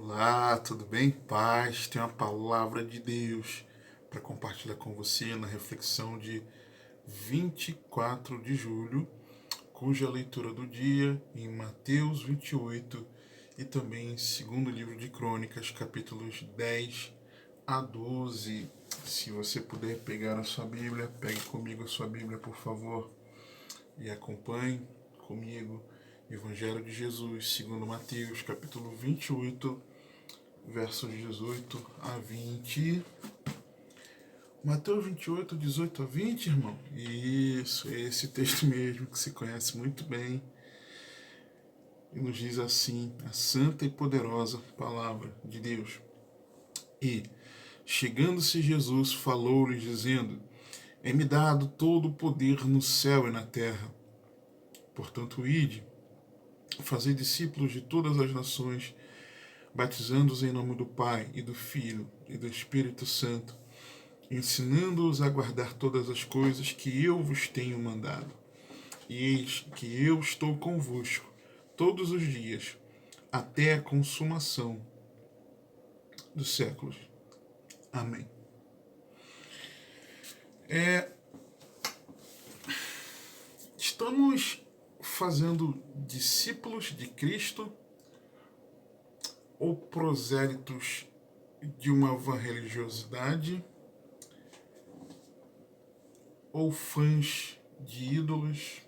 Olá, tudo bem? Paz, tem uma palavra de Deus para compartilhar com você na reflexão de 24 de julho, cuja leitura do dia em Mateus 28 e também em segundo livro de Crônicas, capítulos 10 a 12. Se você puder pegar a sua Bíblia, pegue comigo a sua Bíblia, por favor, e acompanhe comigo Evangelho de Jesus, segundo Mateus, capítulo 28, versos 18 a 20. Mateus 28, 18 a 20, irmão? Isso, é esse texto mesmo que se conhece muito bem. E nos diz assim, a santa e poderosa palavra de Deus. E, chegando-se Jesus, falou-lhes, dizendo: É-me dado todo o poder no céu e na terra. Portanto, ide, fazei discípulos de todas as nações, batizando-os em nome do Pai, e do Filho, e do Espírito Santo, ensinando-os a guardar todas as coisas que eu vos tenho mandado. E eis que eu estou convosco todos os dias, até a consumação dos séculos. Amém. Estamos fazendo discípulos de Cristo ou prosélitos de uma vã religiosidade ou fãs de ídolos?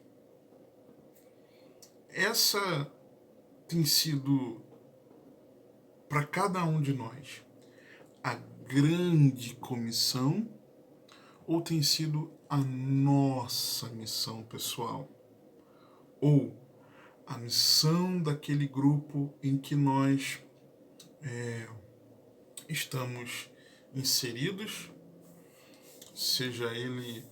Essa tem sido para cada um de nós a grande comissão ou tem sido a nossa missão pessoal? Ou a missão daquele grupo em que nós estamos inseridos, seja ele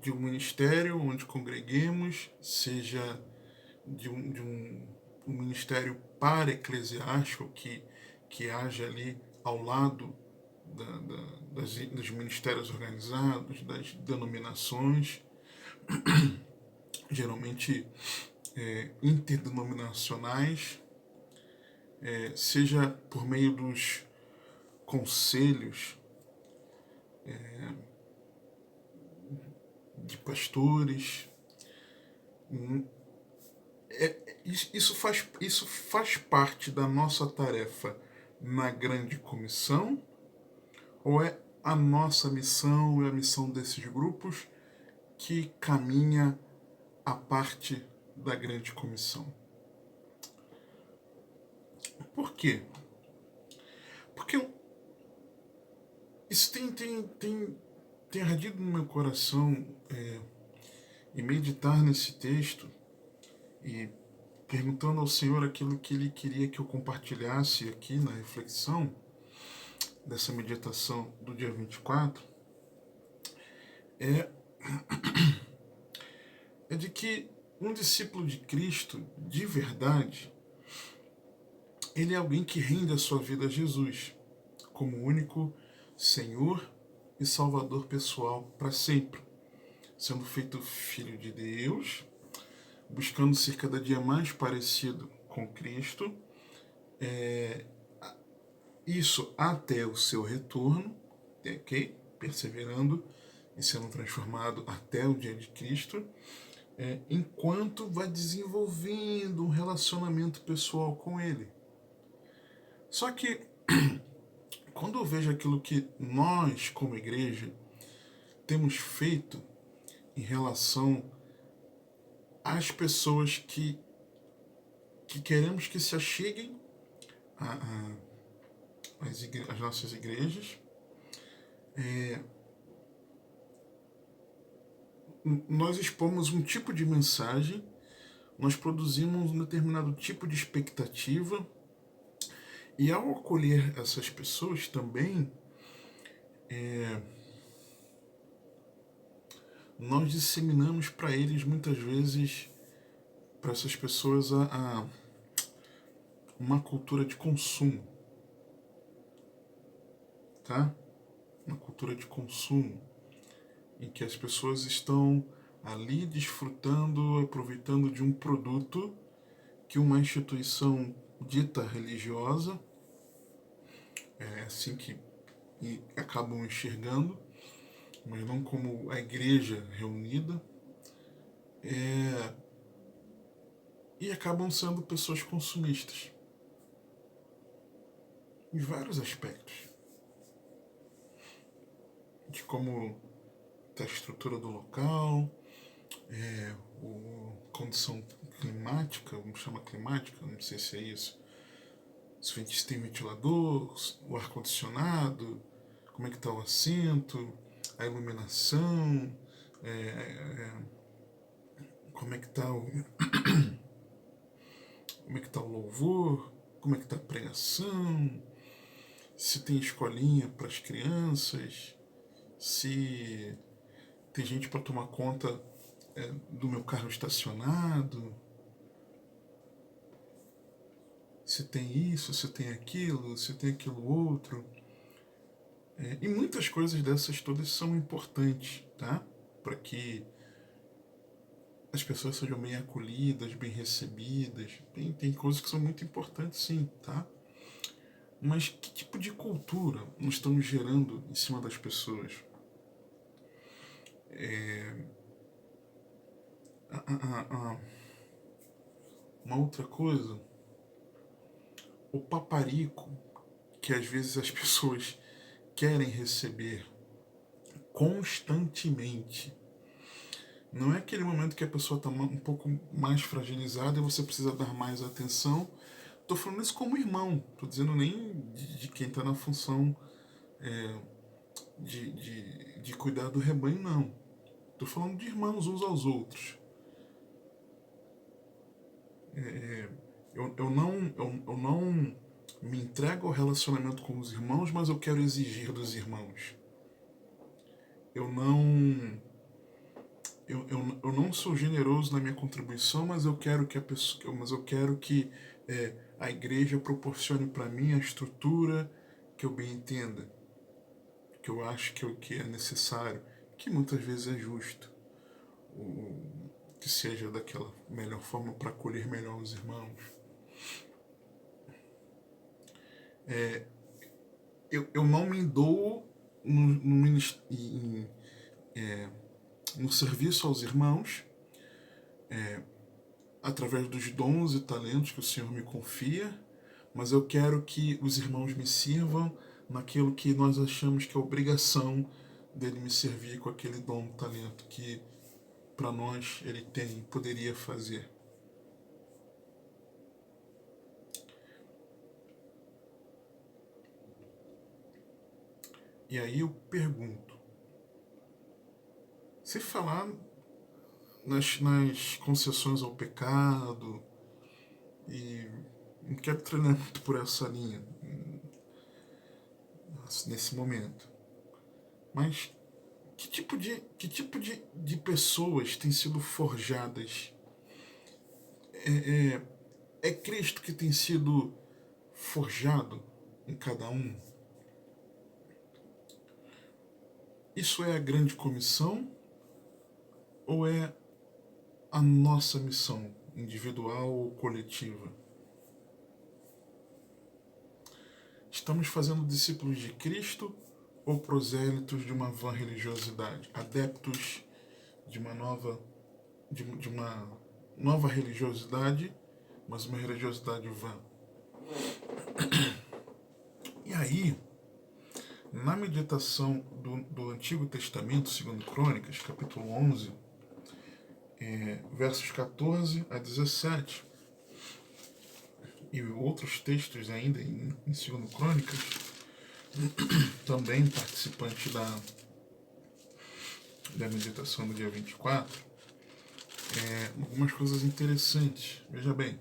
de um ministério onde congreguemos, seja de um ministério para-eclesiástico que haja ali ao lado dos ministérios organizados, das denominações, geralmente interdenominacionais, seja por meio dos conselhos de pastores. Isso faz parte da nossa tarefa na grande comissão, ou é a nossa missão e a missão desses grupos que caminha a parte da grande comissão? Por quê? Porque isso tem ardido no meu coração, e meditar nesse texto e perguntando ao Senhor aquilo que Ele queria que eu compartilhasse aqui na reflexão dessa meditação do dia 24, é de que um discípulo de Cristo, de verdade, ele é alguém que rende a sua vida a Jesus como único Senhor e Salvador pessoal para sempre, sendo feito filho de Deus, buscando ser cada dia mais parecido com Cristo, isso até o seu retorno, ok? Perseverando e sendo transformado até o dia de Cristo, enquanto vai desenvolvendo um relacionamento pessoal com Ele. Só que quando eu vejo aquilo que nós, como igreja, temos feito em relação às pessoas que queremos que se acheguem às nossas igrejas, nós expomos um tipo de mensagem, nós produzimos um determinado tipo de expectativa, e ao acolher essas pessoas também, nós disseminamos para eles muitas vezes, para essas pessoas, uma cultura de consumo, tá? Uma cultura de consumo, em que as pessoas estão ali desfrutando, aproveitando de um produto que uma instituição dita religiosa, é assim que acabam enxergando, mas não como a igreja reunida, e acabam sendo pessoas consumistas em vários aspectos, de como está a estrutura do local, condição climática, vamos chamar climática, não sei se é isso, se tem ventilador, o ar-condicionado, como é que está o assento, a iluminação, como é que está como é que está o louvor, como é que está a pregação, se tem escolinha para as crianças, se tem gente para tomar conta do meu carro estacionado, se tem isso, se tem aquilo outro. E muitas coisas dessas todas são importantes, tá? Para que as pessoas sejam bem acolhidas, bem recebidas. Tem coisas que são muito importantes, sim, tá? Mas que tipo de cultura nós estamos gerando em cima das pessoas? Uma outra coisa, o paparico que às vezes as pessoas querem receber constantemente. Não é aquele momento que a pessoa está um pouco mais fragilizada e você precisa dar mais atenção. Estou falando isso como irmão, estou dizendo nem de quem está na função de cuidar do rebanho, não. Estou falando de irmãos uns aos outros. Eu não me entrego ao relacionamento com os irmãos, mas eu quero exigir dos irmãos. Eu não eu não sou generoso na minha contribuição, mas eu quero que a igreja proporcione para mim a estrutura que eu bem entenda, que eu acho que é necessário, que muitas vezes é justo, que seja daquela melhor forma para acolher melhor os irmãos. Eu não me dou no serviço aos irmãos, através dos dons e talentos que o Senhor me confia, mas eu quero que os irmãos me sirvam naquilo que nós achamos que é obrigação dele me servir com aquele dom, talento que para nós ele poderia fazer. E aí eu pergunto, se falar nas concessões ao pecado, e não quero treinar muito por essa linha nesse momento, mas que tipo de pessoas têm sido forjadas? É Cristo que tem sido forjado em cada um? Isso é a grande comissão ou é a nossa missão individual ou coletiva? Estamos fazendo discípulos de Cristo ou prosélitos de uma vã religiosidade, adeptos de uma nova religiosidade, mas uma religiosidade vã? E aí, na meditação do Antigo Testamento, segundo Crônicas, capítulo 11, versos 14 a 17, e outros textos ainda em 2 Crônicas, também participante da meditação do dia 24, algumas coisas interessantes. Veja bem,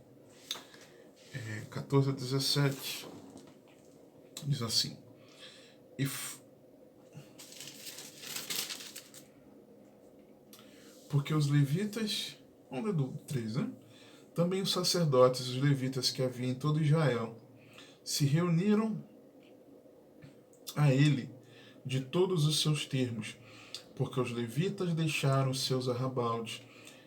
14 a 17, diz assim: porque os levitas, vamos ler do 3, né? Também os sacerdotes e os levitas que havia em todo Israel se reuniram a ele de todos os seus termos, porque os levitas deixaram os seus arrabaldes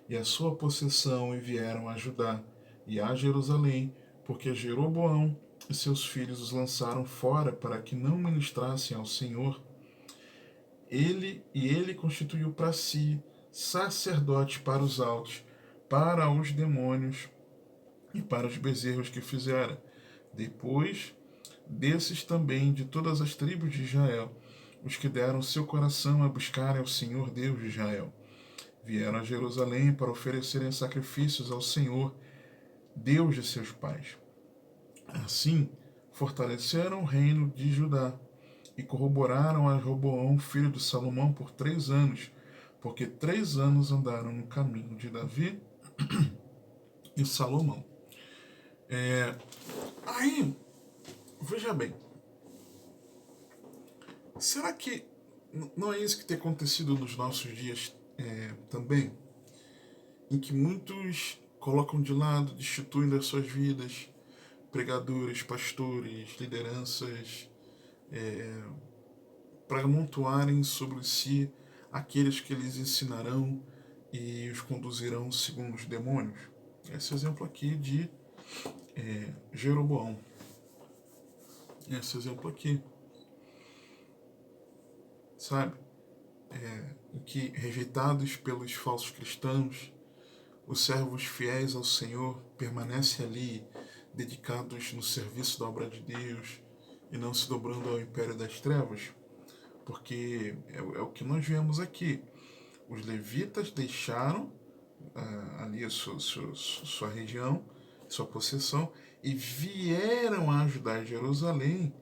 e a sua possessão e vieram a Judá e a Jerusalém porque Jeroboão e seus filhos os lançaram fora para que não ministrassem ao Senhor. Ele constituiu para si sacerdotes para os altos, para os demônios e para os bezerros que fizera. Depois desses também de todas as tribos de Israel, os que deram seu coração a buscarem ao Senhor Deus de Israel. Vieram a Jerusalém para oferecerem sacrifícios ao Senhor, Deus de seus pais. Assim, fortaleceram o reino de Judá e corroboraram a Roboão, filho de Salomão, por 3 anos, porque 3 anos andaram no caminho de Davi e Salomão. Aí, veja bem, será que não é isso que tem acontecido nos nossos dias também? Em que muitos colocam de lado, destituem das suas vidas pregadores, pastores, lideranças, para amontoarem sobre si aqueles que lhes ensinarão e os conduzirão segundo os demônios. Esse exemplo aqui de Jeroboão. Esse exemplo aqui. Sabe? Em que, rejeitados pelos falsos cristãos, os servos fiéis ao Senhor permanecem ali, dedicados no serviço da obra de Deus e não se dobrando ao império das trevas, porque é o que nós vemos aqui. Os levitas deixaram ali a sua região, sua possessão, e vieram a ajudar Jerusalém,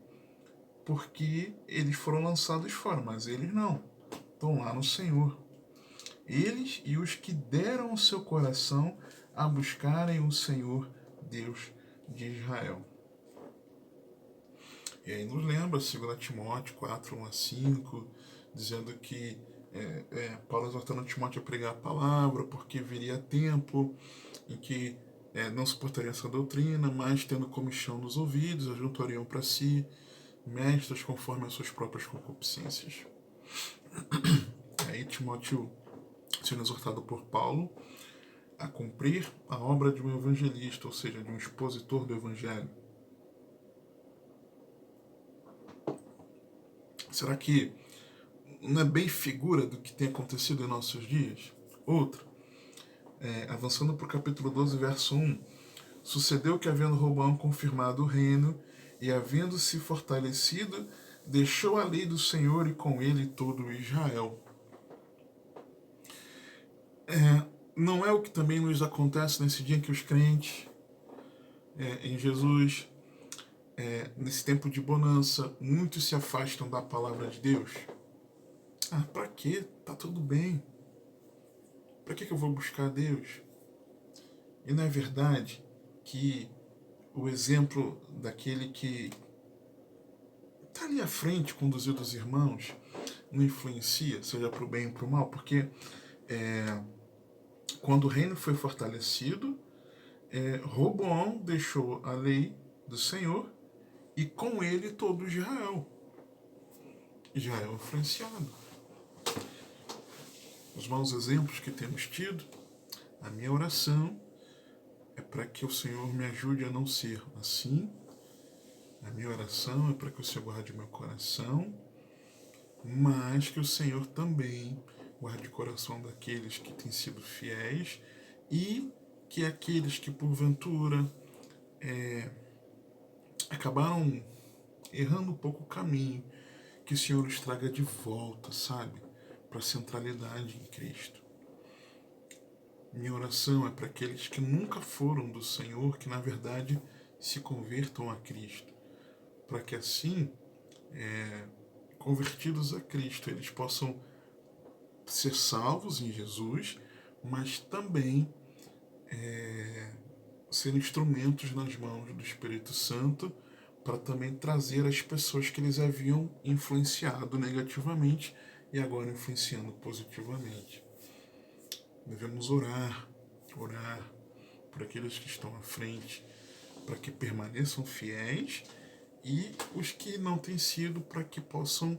porque eles foram lançados fora, mas eles não, estão lá no Senhor. Eles e os que deram o seu coração a buscarem o Senhor Deus de Israel. E aí nos lembra 2 Timóteo 4, 1 a 5, dizendo que Paulo exortando Timóteo a pregar a palavra, porque viria tempo em que não suportariam essa doutrina, mas tendo comichão nos ouvidos, ajuntariam para si mestres conforme as suas próprias concupiscências. Aí Timóteo sendo exortado por Paulo a cumprir a obra de um evangelista, ou seja, de um expositor do evangelho. Será que não é bem figura do que tem acontecido em nossos dias? Outra, avançando para o capítulo 12, verso 1, sucedeu que, havendo Roboão confirmado o reino e havendo se fortalecido, deixou a lei do Senhor e com ele todo Israel. Não é o que também nos acontece nesse dia em que os crentes em Jesus, nesse tempo de bonança, muitos se afastam da palavra de Deus? Pra quê? Tá tudo bem. Pra que eu vou buscar Deus? E não é verdade que o exemplo daquele que está ali à frente, conduzindo os irmãos, não influencia, seja para o bem ou para o mal? Porque quando o reino foi fortalecido, Roboão deixou a lei do Senhor e com ele todo Israel. Israel influenciado. Os maus exemplos que temos tido, a minha oração é para que o Senhor me ajude a não ser assim. A minha oração é para que o Senhor guarde meu coração, mas que o Senhor também guarde o coração daqueles que têm sido fiéis e que aqueles que porventura acabaram errando um pouco o caminho, que o Senhor os traga de volta, sabe, para a centralidade em Cristo. Minha oração é para aqueles que nunca foram do Senhor, que na verdade se convertam a Cristo, para que assim, convertidos a Cristo, eles possam ser salvos em Jesus, mas também ser instrumentos nas mãos do Espírito Santo para também trazer as pessoas que eles haviam influenciado negativamente e agora influenciando positivamente. Devemos orar por aqueles que estão à frente, para que permaneçam fiéis, e os que não têm sido, para que possam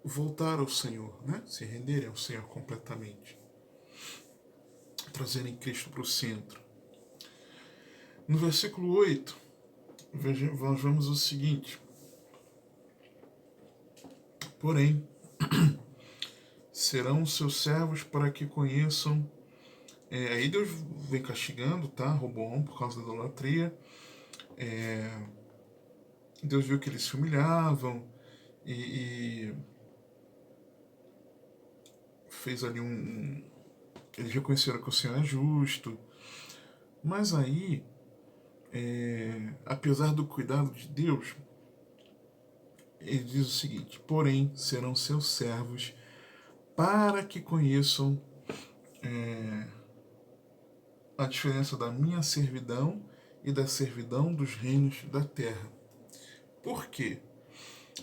voltar ao Senhor, né? Se renderem ao Senhor completamente, trazerem Cristo para o centro. No versículo 8, nós vemos o seguinte: porém, serão seus servos para que conheçam. Aí Deus vem castigando, tá? Roboão por causa da idolatria. Deus viu que eles se humilhavam e fez ali eles reconheceram que o Senhor é justo. Mas aí, apesar do cuidado de Deus, ele diz o seguinte: porém, serão seus servos para que conheçam a diferença da minha servidão e da servidão dos reinos da terra. Por quê?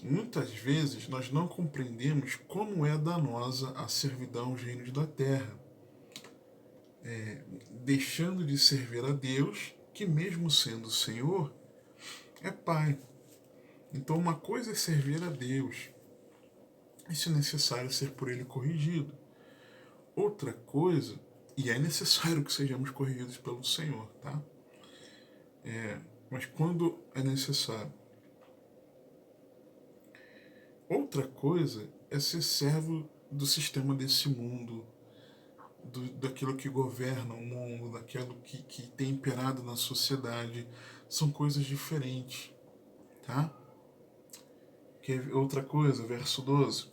Muitas vezes nós não compreendemos como é danosa a servidão aos reinos da terra, deixando de servir a Deus, que mesmo sendo Senhor, é Pai. Então uma coisa é servir a Deus, e se necessário ser por Ele corrigido. Outra coisa, e é necessário que sejamos corrigidos pelo Senhor, tá? Mas quando é necessário. Outra coisa é ser servo do sistema desse mundo, daquilo que governa o mundo, daquilo que tem imperado na sociedade. São coisas diferentes, tá? Outra coisa, verso 12.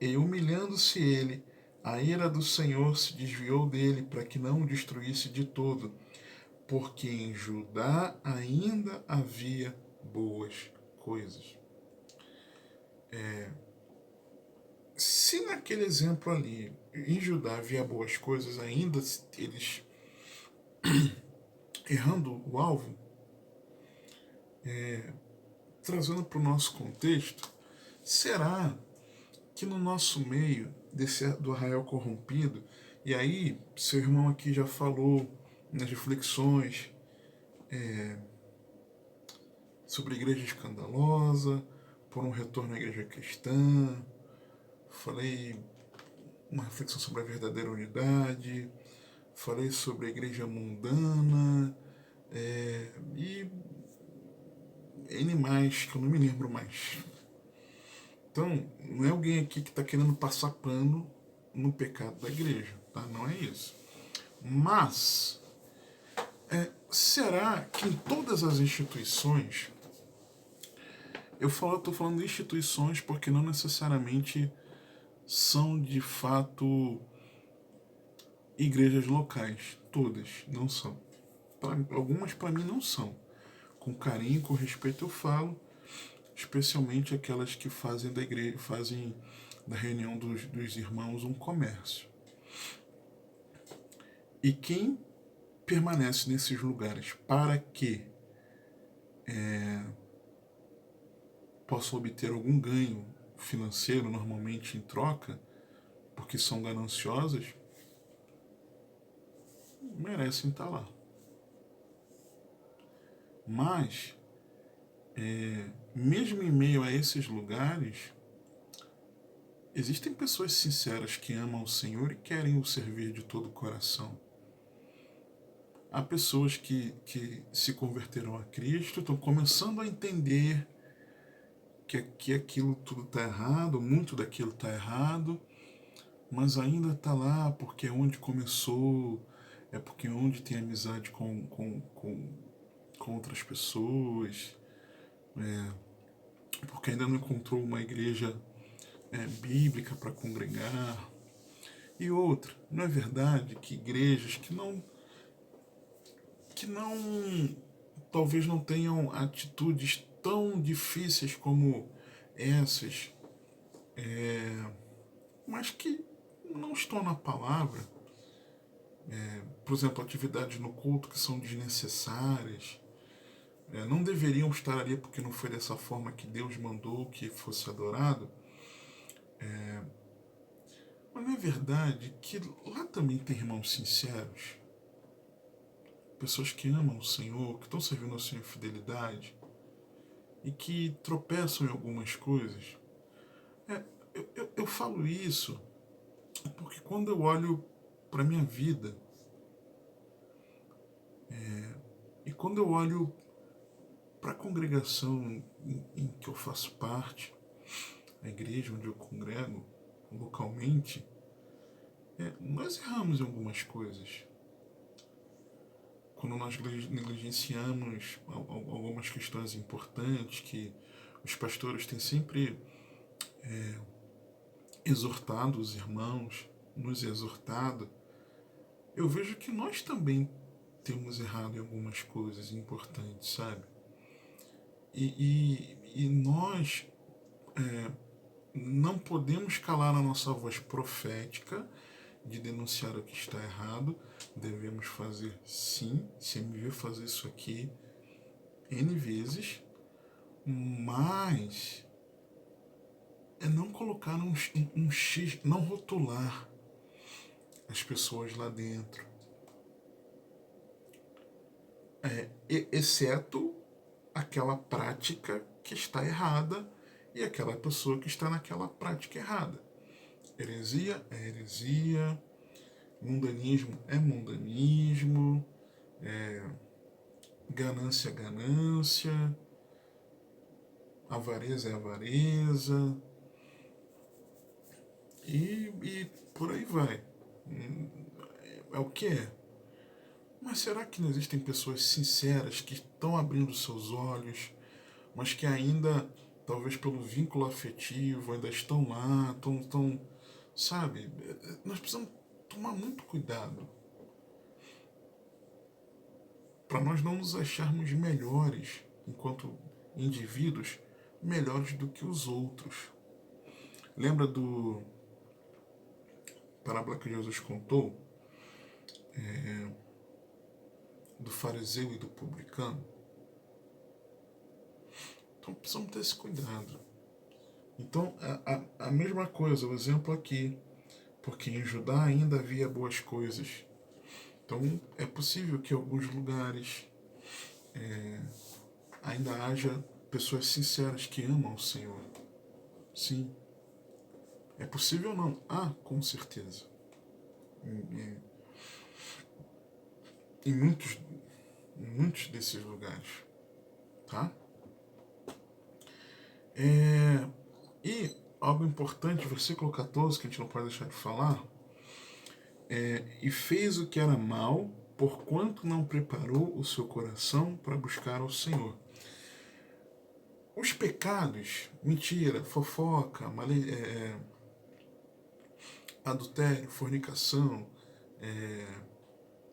E humilhando-se ele, a ira do Senhor se desviou dele para que não o destruísse de todo, porque em Judá ainda havia boas coisas. Se naquele exemplo ali, em Judá havia boas coisas, ainda eles errando o alvo, trazendo para o nosso contexto, será que no nosso meio do arraial corrompido, e aí seu irmão aqui já falou nas reflexões sobre a igreja escandalosa, por um retorno à igreja cristã, falei uma reflexão sobre a verdadeira unidade, falei sobre a igreja mundana, e N mais, que eu não me lembro mais. Então, não é alguém aqui que está querendo passar pano no pecado da igreja, tá? Não é isso. Mas, será que em todas as instituições, estou falando de instituições porque não necessariamente são de fato igrejas locais, todas não são. Algumas para mim não são. Com carinho, com respeito eu falo, especialmente aquelas que fazem da igreja, fazem da reunião dos irmãos um comércio. E quem permanece nesses lugares para que possa obter algum ganho financeiro, normalmente em troca, porque são gananciosas, merecem estar lá. Mas, mesmo em meio a esses lugares, existem pessoas sinceras que amam o Senhor e querem o servir de todo o coração. Há pessoas que se converteram a Cristo, estão começando a entender que aquilo tudo está errado, muito daquilo está errado, mas ainda está lá porque é onde começou, é porque é onde tem amizade com outras pessoas, porque ainda não encontrou uma igreja bíblica para congregar. E outra, não é verdade que igrejas que não talvez não tenham atitudes tão difíceis como essas, mas que não estão na palavra, por exemplo, atividades no culto que são desnecessárias, não deveriam estar ali porque não foi dessa forma que Deus mandou que fosse adorado. Mas não é verdade que lá também tem irmãos sinceros, pessoas que amam o Senhor, que estão servindo ao Senhor em fidelidade e que tropeçam em algumas coisas. Eu falo isso porque quando eu olho para minha vida, E quando eu olho para a congregação em que eu faço parte, a igreja onde eu congrego localmente, nós erramos em algumas coisas. Quando nós negligenciamos algumas questões importantes que os pastores têm sempre exortado os irmãos, nos exortado, eu vejo que nós também temos errado em algumas coisas importantes, sabe? E nós não podemos calar a nossa voz profética de denunciar o que está errado. Devemos fazer sim, se me ver fazer isso aqui N vezes, mas não colocar um X, não rotular as pessoas lá dentro. Exceto aquela prática que está errada e aquela pessoa que está naquela prática errada. Heresia é heresia, mundanismo é mundanismo, ganância é ganância, avareza é avareza, e por aí vai. É o que é. Mas será que não existem pessoas sinceras que estão abrindo seus olhos, mas que ainda, talvez pelo vínculo afetivo, ainda estão lá, estão, sabe? Nós precisamos tomar muito cuidado para nós não nos acharmos melhores, enquanto indivíduos, melhores do que os outros. Lembra do parábola que Jesus contou? Do fariseu e do publicano? Então precisamos ter esse cuidado. Então, a mesma coisa, o exemplo aqui, porque em Judá ainda havia boas coisas. Então, é possível que em alguns lugares ainda haja pessoas sinceras que amam o Senhor. Sim. É possível ou não? Ah, com certeza. Em muitos desses lugares. Tá? E algo importante, versículo 14, que a gente não pode deixar de falar, e fez o que era mal, porquanto não preparou o seu coração para buscar ao Senhor. Os pecados, mentira, fofoca, adultério, fornicação,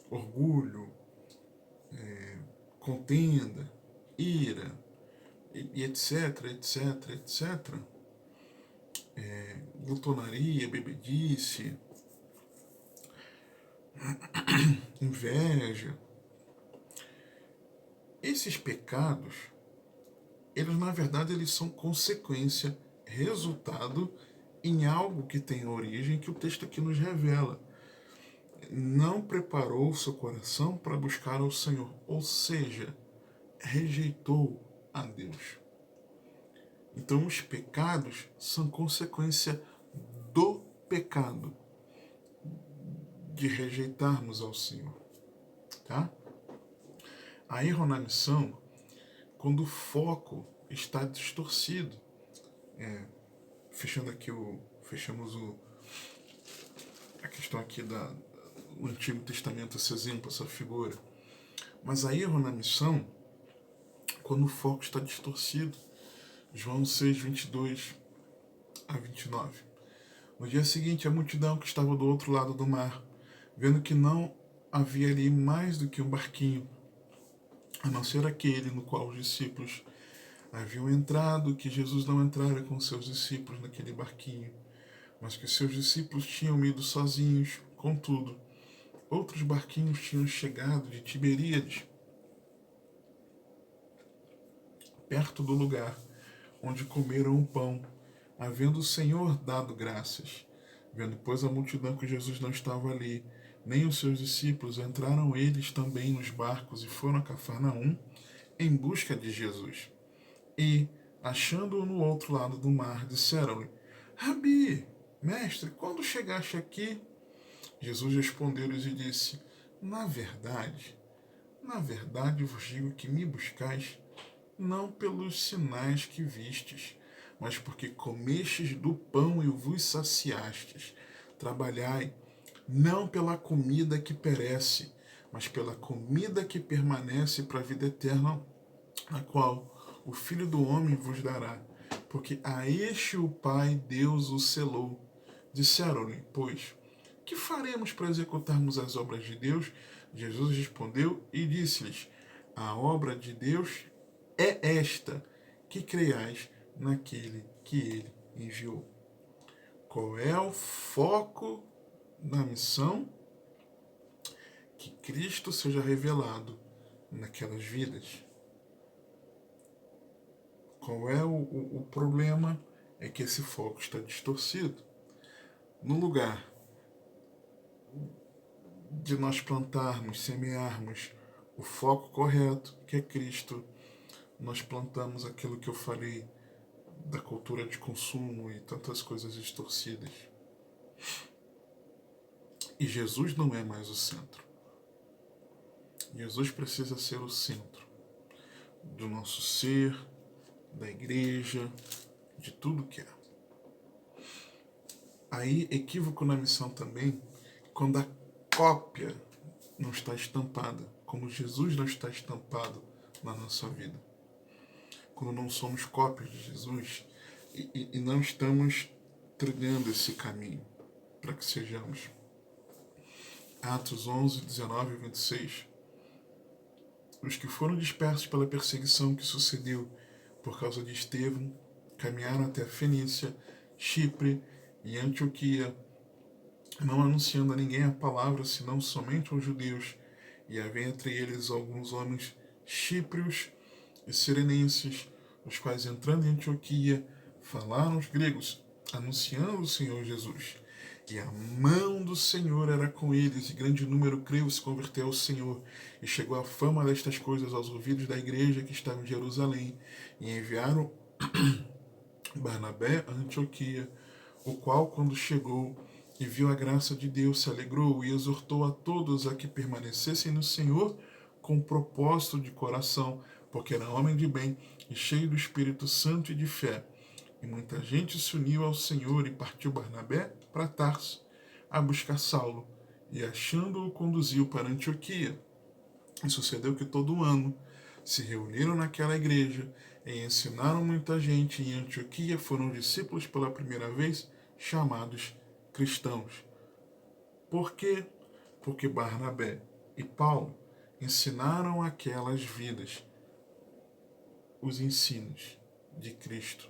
orgulho, contenda, ira, e etc, etc, etc, glutonaria, bebedice, inveja. Esses pecados, eles na verdade eles são consequência, resultado em algo que tem origem, que o texto aqui nos revela. Não preparou o seu coração para buscar ao Senhor, ou seja, rejeitou a Deus. Então os pecados são consequência do pecado, de rejeitarmos ao Senhor. Tá? A erro na missão, quando o foco está distorcido. Fechamos a questão aqui do Antigo Testamento, esse exemplo, essa figura. Mas a erro na missão, quando o foco está distorcido. João 6, 22 a 29. No dia seguinte, a multidão que estava do outro lado do mar, vendo que não havia ali mais do que um barquinho, a não ser aquele no qual os discípulos haviam entrado, que Jesus não entrara com seus discípulos naquele barquinho, mas que seus discípulos tinham ido sozinhos. Contudo, outros barquinhos tinham chegado de Tiberíades, perto do lugar onde comeram o pão, havendo o Senhor dado graças. Vendo, pois, a multidão que Jesus não estava ali, nem os seus discípulos, entraram eles também nos barcos e foram a Cafarnaum em busca de Jesus. E, achando-o no outro lado do mar, disseram-lhe: Rabi, mestre, quando chegaste aqui? Jesus respondeu-lhes e disse: Na verdade, Na verdade vos digo que me buscais, não pelos sinais que vistes, mas porque comestes do pão e vos saciastes. Trabalhai, não pela comida que perece, mas pela comida que permanece para a vida eterna, a qual o Filho do Homem vos dará. Porque a este o Pai Deus o selou. Disseram-lhe, pois, que faremos para executarmos as obras de Deus? Jesus respondeu e disse-lhes, a obra de Deus é esta, que creiais naquele que ele enviou. Qual é o foco da missão? Que Cristo seja revelado naquelas vidas. Qual é o problema? É que esse foco está distorcido. No lugar de nós plantarmos, semearmos o foco correto, que é Cristo, nós plantamos aquilo que eu falei da cultura de consumo e tantas coisas distorcidas. E Jesus não é mais o centro. Jesus precisa ser o centro do nosso ser, da igreja, de tudo que é. Aí, equívoco na missão também, quando a cópia não está estampada, como Jesus não está estampado na nossa vida. Quando não somos cópias de Jesus e não estamos trilhando esse caminho para que sejamos. Atos 11, 19 e 26. Os que foram dispersos pela perseguição que sucedeu por causa de Estevão caminharam até a Fenícia, Chipre e Antioquia, não anunciando a ninguém a palavra, senão somente aos judeus. E havia entre eles alguns homens chíprios e sirenenses, os quais, entrando em Antioquia, falaram aos gregos, anunciando o Senhor Jesus. E a mão do Senhor era com eles, e grande número creu e se converteu ao Senhor. E chegou a fama destas coisas aos ouvidos da igreja que estava em Jerusalém, e enviaram Barnabé a Antioquia, o qual, quando chegou e viu a graça de Deus, se alegrou e exortou a todos a que permanecessem no Senhor com propósito de coração, porque era homem de bem e cheio do Espírito Santo e de fé. E muita gente se uniu ao Senhor e partiu Barnabé para Tarso a buscar Saulo, e achando-o conduziu para Antioquia. E sucedeu que todo ano se reuniram naquela igreja e ensinaram muita gente. Em Antioquia foram discípulos pela primeira vez chamados cristãos. Por quê? Porque Barnabé e Paulo ensinaram aquelas vidas os ensinos de Cristo.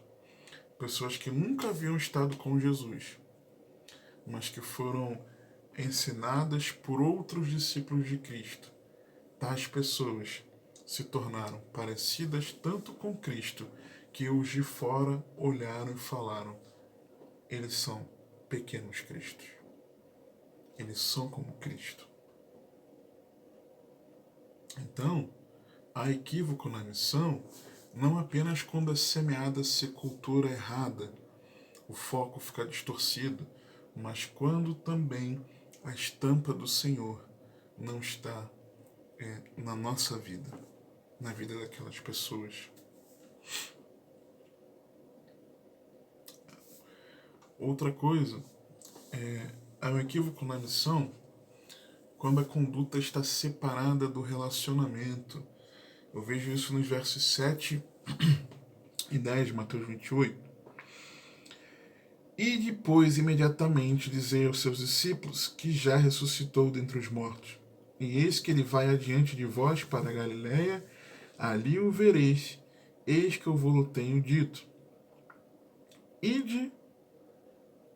Pessoas que nunca haviam estado com Jesus, mas que foram ensinadas por outros discípulos de Cristo. Tais pessoas se tornaram parecidas tanto com Cristo que os de fora olharam e falaram: eles são pequenos Cristos. Eles são como Cristo. Então, há equívoco na missão não apenas quando é semeada a cultura errada, o foco fica distorcido, mas quando também a estampa do Senhor não está na nossa vida, na vida daquelas pessoas. Outra coisa, há um equívoco na missão quando a conduta está separada do relacionamento. Eu vejo isso nos versos 7 e 10 de Mateus 28. E depois, imediatamente, dizei aos seus discípulos que já ressuscitou dentre os mortos. E eis que ele vai adiante de vós para a Galiléia, ali o vereis, eis que eu vos tenho dito. Ide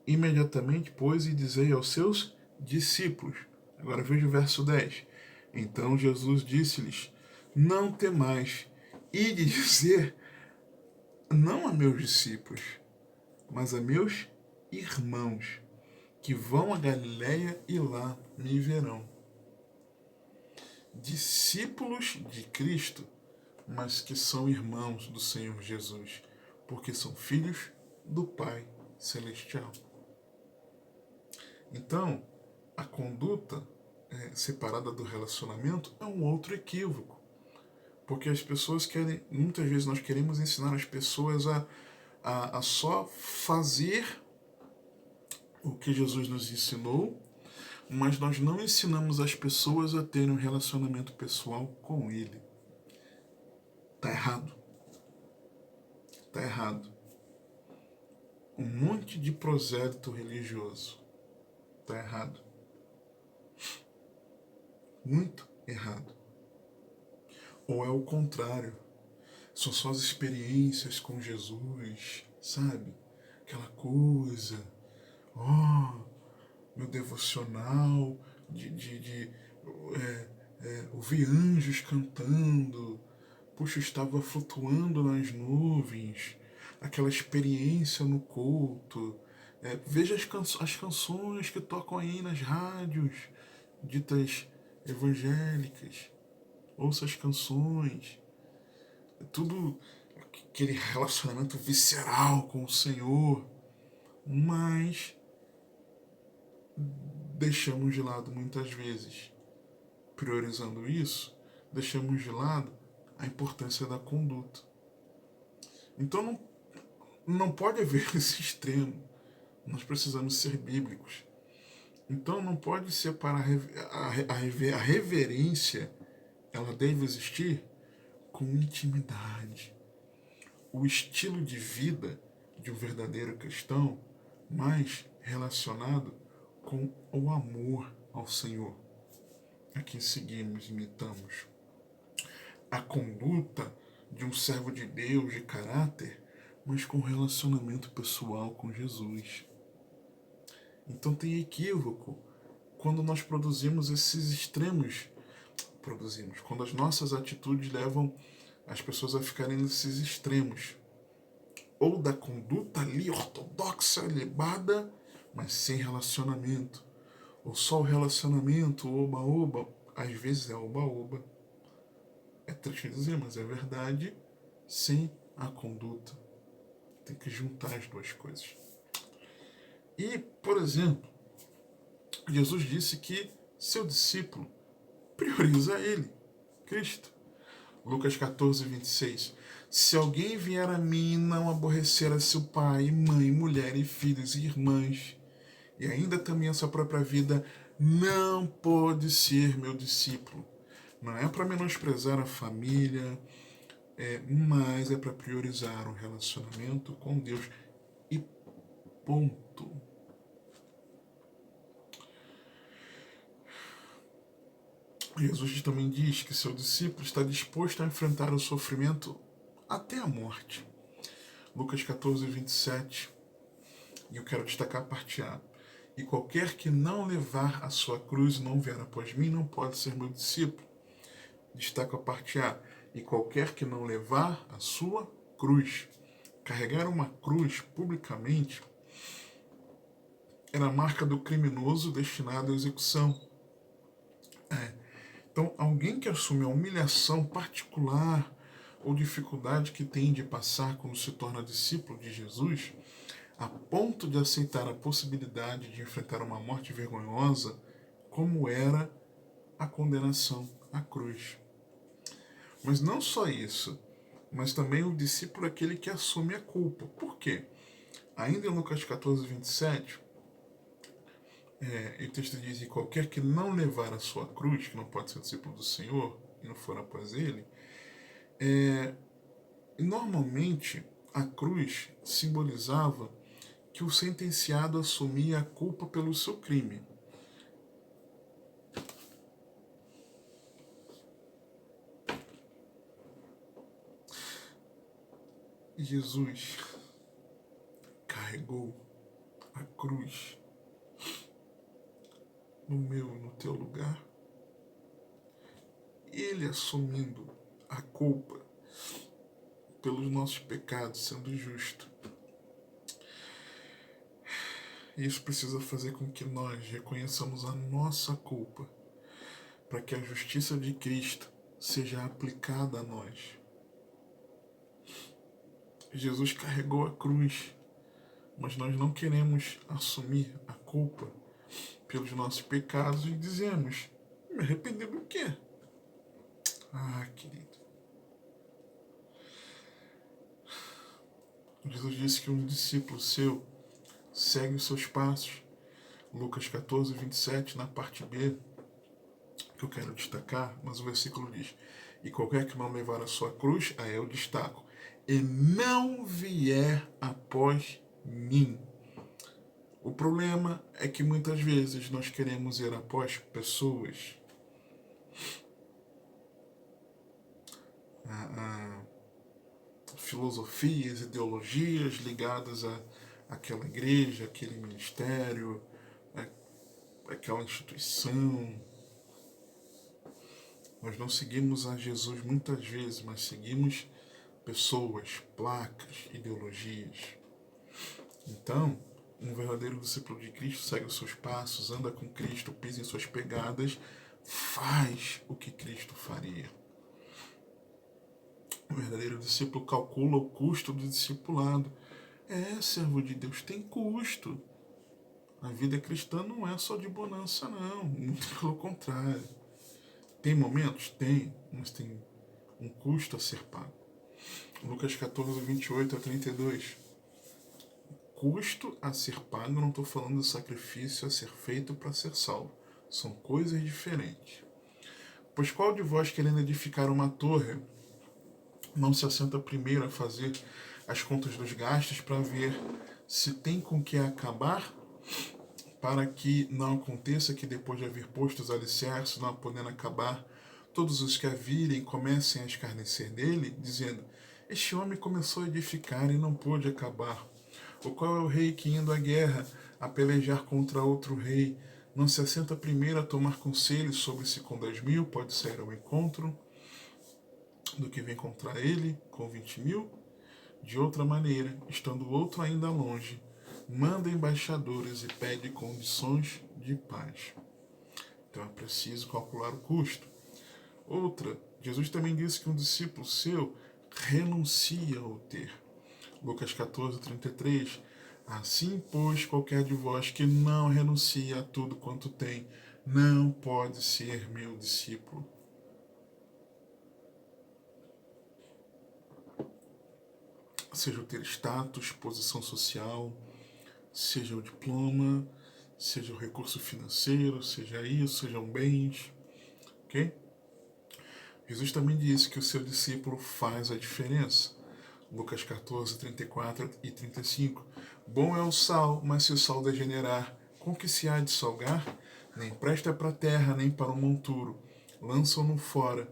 imediatamente, pois, e dizei aos seus discípulos. Agora veja o verso 10. Então Jesus disse-lhes, não temais, ide dizer, não a meus discípulos, mas a meus irmãos, que vão a Galiléia e lá me verão. Discípulos de Cristo, mas que são irmãos do Senhor Jesus, porque são filhos do Pai Celestial. Então, a conduta separada do relacionamento é um outro equívoco. Porque as pessoas querem, muitas vezes nós queremos ensinar as pessoas a só fazer o que Jesus nos ensinou, mas nós não ensinamos as pessoas a terem um relacionamento pessoal com Ele. Tá errado. Tá errado. Um monte de prosélito religioso. Tá errado. Muito errado. Ou é o contrário. São só as experiências com Jesus, sabe? Aquela coisa. Meu devocional, ouvir anjos cantando. Puxa, estava flutuando nas nuvens. Aquela experiência no culto. Veja as canções que tocam aí nas rádios ditas evangélicas. Ouça as canções. É tudo aquele relacionamento visceral com o Senhor. Mas deixamos de lado muitas vezes. Priorizando isso, deixamos de lado a importância da conduta. Então não pode haver esse extremo. Nós precisamos ser bíblicos. Então não pode ser para a reverência, ela deve existir com intimidade. O estilo de vida de um verdadeiro cristão, mais relacionado com o amor ao Senhor, a quem seguimos, imitamos. A conduta de um servo de Deus de caráter, mas com relacionamento pessoal com Jesus. Então tem equívoco quando nós produzimos esses extremos. Quando as nossas atitudes levam as pessoas a ficarem nesses extremos. Ou da conduta ali ortodoxa, elevada, mas sem relacionamento. Ou só o relacionamento, oba-oba, às vezes é oba-oba. É triste dizer, mas é verdade, sem a conduta. Tem que juntar as duas coisas. E, por exemplo, Jesus disse que seu discípulo prioriza ele, Cristo. Lucas 14, 26. Se alguém vier a mim e não aborrecer a seu pai, mãe, mulher e filhos e irmãs, e ainda também a sua própria vida, não pode ser meu discípulo. Não é para menosprezar a família, mas é para priorizar o relacionamento com Deus. E ponto. Jesus também diz que seu discípulo está disposto a enfrentar o sofrimento até a morte. Lucas 14, 27. E eu quero destacar a parte A. E qualquer que não levar a sua cruz e não vier após mim, não pode ser meu discípulo. Destaco a parte A. E qualquer que não levar a sua cruz. Carregar uma cruz publicamente era a marca do criminoso destinado à execução. Então, alguém que assume a humilhação particular ou dificuldade que tem de passar quando se torna discípulo de Jesus, a ponto de aceitar a possibilidade de enfrentar uma morte vergonhosa, como era a condenação à cruz. Mas não só isso, mas também o discípulo é aquele que assume a culpa. Por quê? Ainda em Lucas 14, 27, o texto diz: e qualquer que não levar a sua cruz, que não pode ser discípulo do Senhor, e não for após ele, normalmente a cruz simbolizava que o sentenciado assumia a culpa pelo seu crime. Jesus carregou a cruz no meu e no teu lugar. Ele assumindo a culpa pelos nossos pecados, sendo justo. Isso precisa fazer com que nós reconheçamos a nossa culpa, para que a justiça de Cristo seja aplicada a nós. Jesus carregou a cruz, mas nós não queremos assumir a culpa pelos nossos pecados e dizemos: Me arrepender do quê? Ah, querido. Jesus disse que um discípulo seu segue os seus passos. Lucas 14, 27, na parte B, que eu quero destacar, mas o versículo diz: e qualquer que não levar a sua cruz, aí eu destaco, e não vier após mim. O problema é que muitas vezes nós queremos ir após pessoas, filosofias, ideologias ligadas àquela igreja, aquele ministério, àquela instituição. Nós não seguimos a Jesus muitas vezes, mas seguimos pessoas, placas, ideologias. Então, um verdadeiro discípulo de Cristo segue os seus passos, anda com Cristo, pisa em suas pegadas, faz o que Cristo faria. O verdadeiro discípulo calcula o custo do discipulado. Servo de Deus, tem custo. A vida cristã não é só de bonança, não. Muito pelo contrário. Tem momentos? Tem, mas tem um custo a ser pago. Lucas 14, 28 a 32. Custo a ser pago, não estou falando do sacrifício a ser feito para ser salvo. São coisas diferentes. Pois qual de vós, querendo edificar uma torre, não se assenta primeiro a fazer as contas dos gastos para ver se tem com que acabar, para que não aconteça que depois de haver posto os alicerces, não podendo acabar, todos os que a virem comecem a escarnecer dele, dizendo: este homem começou a edificar e não pôde acabar. O qual é o rei que, indo à guerra, a pelejar contra outro rei, não se assenta primeiro a tomar conselhos sobre se com 10.000 pode sair ao encontro do que vem contra ele com 20.000? De outra maneira, estando o outro ainda longe, manda embaixadores e pede condições de paz. Então é preciso calcular o custo. Outra, Jesus também disse que um discípulo seu renuncia ao ter. Lucas 14, 33. Assim, pois, qualquer de vós que não renuncia a tudo quanto tem, não pode ser meu discípulo. Seja o ter status, posição social, seja o diploma, seja o recurso financeiro, seja isso, sejam bens, ok? Jesus também disse que o seu discípulo faz a diferença. Lucas 14, 34 e 35. Bom é o sal, mas se o sal degenerar, com que se há de salgar? Nem presta para a terra, nem para o monturo. Lançam-no fora.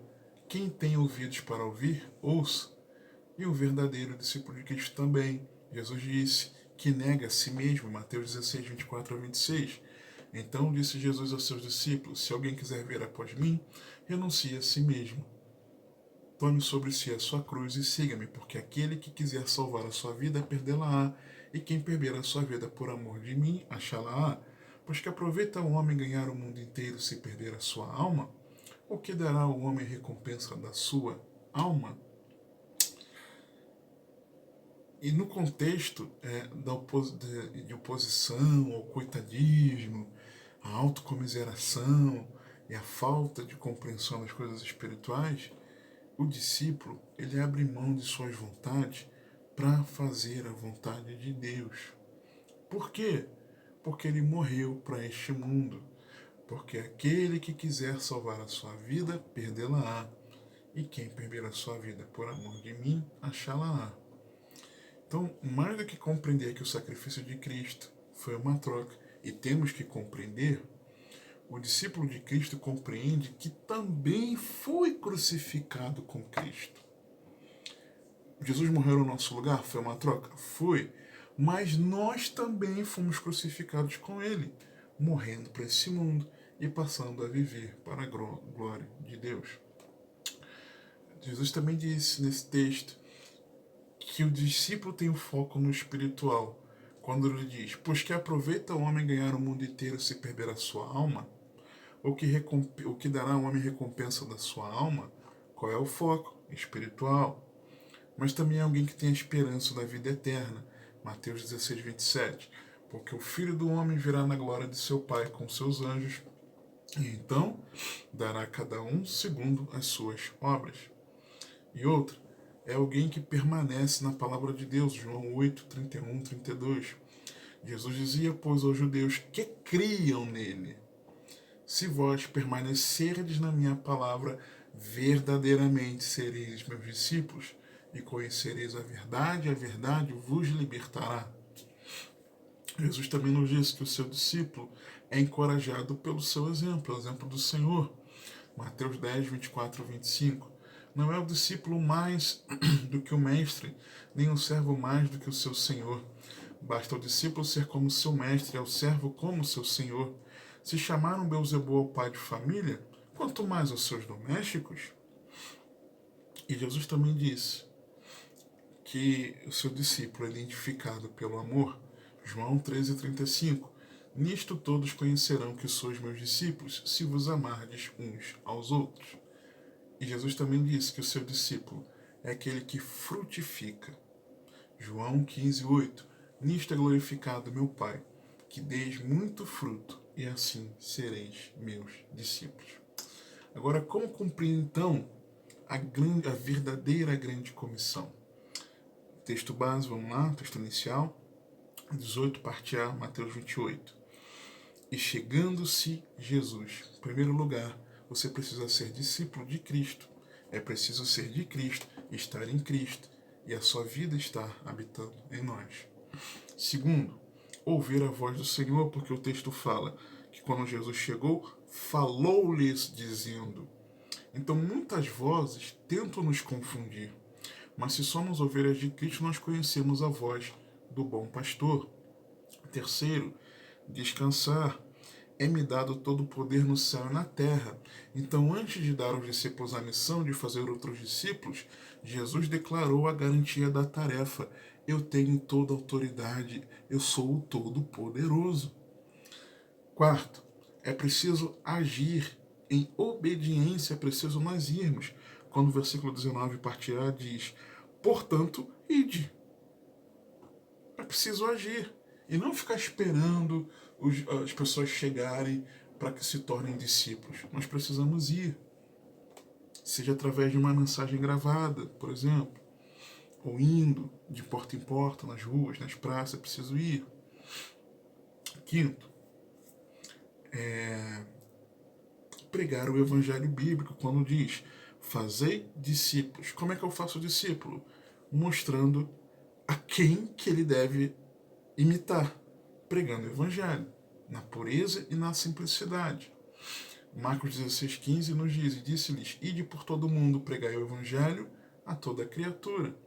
Quem tem ouvidos para ouvir, ouça. E o verdadeiro discípulo de Cristo também. Jesus disse que nega a si mesmo, Mateus 16, 24 a 26. Então disse Jesus aos seus discípulos: se alguém quiser vir após mim, renuncie a si mesmo. Tome sobre si a sua cruz e siga-me, porque aquele que quiser salvar a sua vida, perdê-la-á, e quem perder a sua vida por amor de mim, achá-la-á. Pois que aproveita o homem ganhar o mundo inteiro se perder a sua alma? O que dará ao homem recompensa da sua alma? E no contexto de oposição ao coitadismo, a autocomiseração e a falta de compreensão das coisas espirituais, o discípulo ele abre mão de suas vontades para fazer a vontade de Deus. Por quê? Porque ele morreu para este mundo. Porque aquele que quiser salvar a sua vida, perdê-la-á. E quem perder a sua vida por amor de mim, achá-la-á. Então, mais do que compreender que o sacrifício de Cristo foi uma troca, e temos que compreender, o discípulo de Cristo compreende que também foi crucificado com Cristo. Jesus morreu no nosso lugar? Foi uma troca? Foi. Mas nós também fomos crucificados com Ele, morrendo para esse mundo e passando a viver para a glória de Deus. Jesus também disse nesse texto que o discípulo tem o foco no espiritual, quando ele diz: pois que aproveita o homem ganhar o mundo inteiro se perder a sua alma? O que dará ao homem recompensa da sua alma? Qual é o foco? Espiritual. Mas também é alguém que tem a esperança da vida eterna. Mateus 16, 27. Porque o Filho do Homem virá na glória de seu Pai com seus anjos, E então dará a cada um segundo as suas obras. E outra, é alguém que permanece na palavra de Deus, João 8, 31, 32. Jesus dizia, pois, aos judeus que criam nele, se vós permanecerdes na minha palavra, verdadeiramente sereis meus discípulos, e conhecereis a verdade vos libertará. Jesus também nos disse que o seu discípulo é encorajado pelo seu exemplo, o exemplo do Senhor. Mateus 10, 24 e 25. Não é o discípulo mais do que o mestre, nem o servo mais do que o seu senhor. Basta o discípulo ser como seu mestre, e o servo como seu senhor. Se chamaram Beelzebul ao pai de família, quanto mais aos seus domésticos. E Jesus também disse que o seu discípulo é identificado pelo amor. João 13,35. Nisto todos conhecerão que sois meus discípulos, se vos amardes uns aos outros. E Jesus também disse que o seu discípulo é aquele que frutifica. João 15,8. Nisto é glorificado meu Pai, que deis muito fruto, e assim sereis meus discípulos. Agora, como cumprir então a verdadeira grande comissão? Texto base, vamos lá, texto inicial, 18, parte A, Mateus 28. E chegando-se Jesus, em primeiro lugar, você precisa ser discípulo de Cristo. É preciso ser de Cristo, estar em Cristo, e a sua vida estar habitando em nós. Segundo, ouvir a voz do Senhor, porque o texto fala que quando Jesus chegou, falou-lhes dizendo. Então muitas vozes tentam nos confundir, mas se somos ovelhas de Cristo, nós conhecemos a voz do bom pastor. Terceiro, descansar. É-me dado todo o poder no céu e na terra. Então, antes de dar aos discípulos a missão de fazer outros discípulos, Jesus declarou a garantia da tarefa. Eu tenho toda a autoridade, eu sou o Todo-Poderoso. Quarto, é preciso agir em obediência, é preciso nós irmos. Quando o versículo 19, parte A, diz, portanto, ide. É preciso agir e não ficar esperando as pessoas chegarem para que se tornem discípulos. Nós precisamos ir, seja através de uma mensagem gravada, por exemplo, ou indo de porta em porta, nas ruas, nas praças, é preciso ir. Quinto, pregar o evangelho bíblico, quando diz, fazei discípulos. Como é que eu faço discípulo? Mostrando a quem que ele deve imitar, pregando o evangelho, na pureza e na simplicidade. Marcos 16,15 nos diz, e disse-lhes, ide por todo mundo, pregai o evangelho a toda criatura.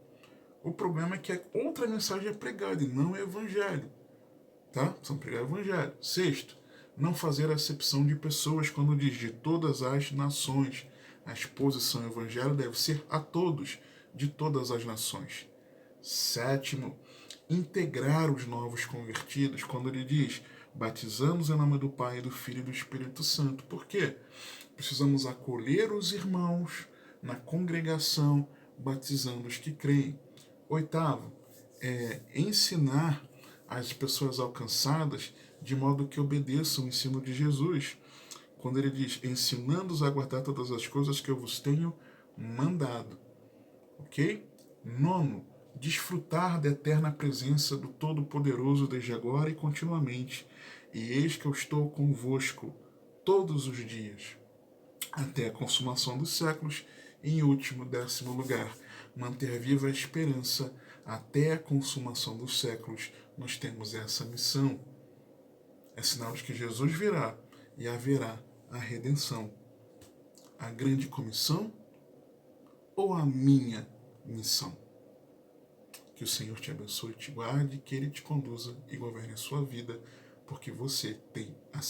O problema é que outra mensagem é pregada e não é evangelho. Tá? Precisam pregar o evangelho. Sexto, não fazer acepção de pessoas quando diz de todas as nações. A exposição ao evangelho deve ser a todos, de todas as nações. Sétimo, integrar os novos convertidos, quando ele diz, batizamos em nome do Pai, do Filho e do Espírito Santo. Por quê? Precisamos acolher os irmãos na congregação, batizando os que creem. Oitavo, ensinar as pessoas alcançadas de modo que obedeçam o ensino de Jesus. Quando ele diz, ensinando-os a guardar todas as coisas que eu vos tenho mandado. Ok? Nono, desfrutar da eterna presença do Todo-Poderoso desde agora e continuamente. E eis que eu estou convosco todos os dias, até a consumação dos séculos. E em último, 10º lugar, manter viva a esperança até a consumação dos séculos. Nós temos essa missão. É sinal de que Jesus virá e haverá a redenção. A grande comissão ou a minha missão? Que o Senhor te abençoe, te guarde, que Ele te conduza e governe a sua vida, porque você tem a